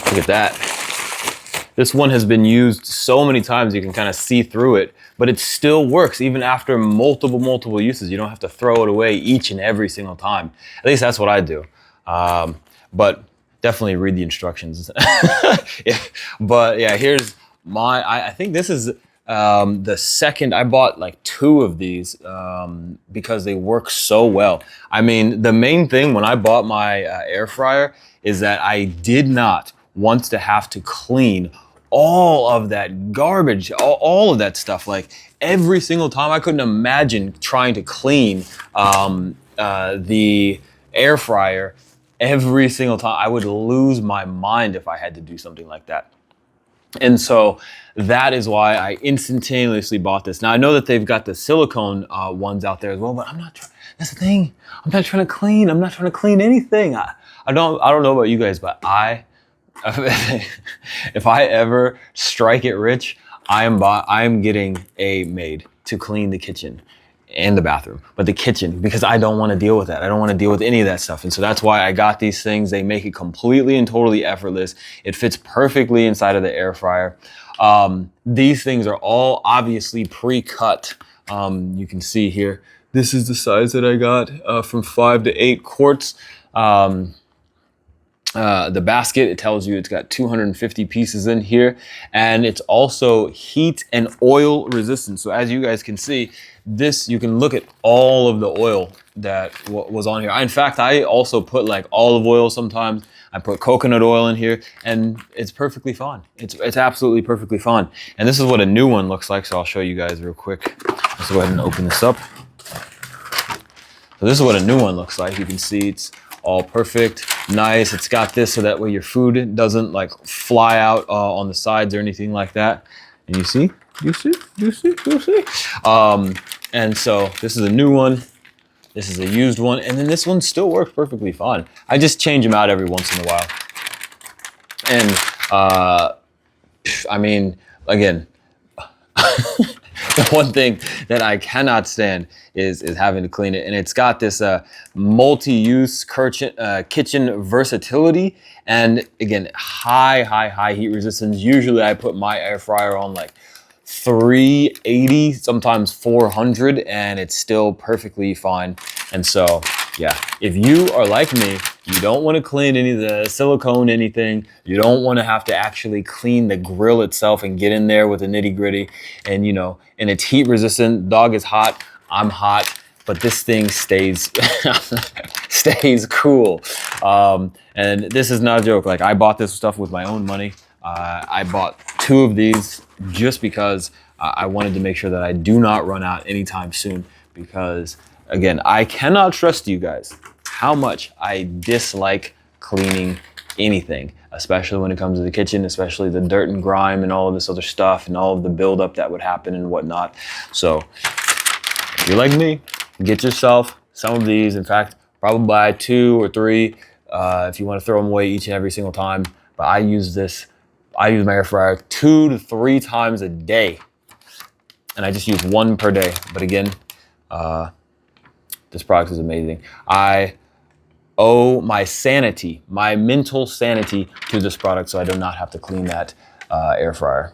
Look at that. This one has been used so many times you can kind of see through it, but it still works even after multiple uses. You don't have to throw it away each and every single time. At least that's what I do. But definitely read the instructions. Yeah. But yeah, here's I think this is the second. I bought like 2 of these because they work so well. I mean, the main thing when I bought my air fryer is that I did not want to have to clean all of that garbage, all of that stuff. Like every single time, I couldn't imagine trying to clean the air fryer every single time. I would lose my mind if I had to do something like that. And so that is why I instantaneously bought this. Now I know that they've got the silicone ones out there as well, but I'm not trying. That's the thing. I'm not trying to clean. I'm not trying to clean anything. I don't know about you guys, but if I ever strike it rich, I am getting a maid to clean the kitchen and the bathroom, but the kitchen, because I don't want to deal with that. I don't want to deal with any of that stuff. And so that's why I got these things. They make it completely and totally effortless. It fits perfectly inside of the air fryer. These things are all obviously pre-cut. You can see here, this is the size that I got from 5 to 8 quarts. The basket, it tells you it's got 250 pieces in here, and it's also heat and oil resistant. So as you guys can see, this, you can look at all of the oil that was on here. In fact, I also put like olive oil sometimes. I put coconut oil in here, and it's perfectly fine. It's absolutely perfectly fine. And this is what a new one looks like. So I'll show you guys real quick. Let's go ahead and open this up. So this is what a new one looks like. You can see it's all perfect, nice. It's got this so that way your food doesn't like fly out on the sides or anything like that. And you see? And so this is a new one. This is a used one. And then this one still works perfectly fine. I just change them out every once in a while. And I mean, again, the one thing that I cannot stand is having to clean it. And it's got this multi-use kitchen versatility. And again, high heat resistance. Usually I put my air fryer on like 380, sometimes 400, and it's still perfectly fine. And so, yeah, if you are like me, you don't want to clean any of the silicone, anything. You don't want to have to actually clean the grill itself and get in there with the nitty gritty. And you know, and it's heat resistant. Dog is hot. I'm hot. But this thing stays stays cool. And this is not a joke. Like, I bought this stuff with my own money. I bought 2 of these just because I wanted to make sure that I do not run out anytime soon. Because again, I cannot stress to you guys how much I dislike cleaning anything, especially when it comes to the kitchen, especially the dirt and grime and all of this other stuff and all of the buildup that would happen and whatnot. So if you're like me, get yourself some of these. In fact, probably buy 2 or 3 if you want to throw them away each and every single time. But I use my air fryer 2 to 3 times a day, and I just use 1 per day. But again, this product is amazing. I owe my sanity, my mental sanity, to this product, so I do not have to clean that air fryer.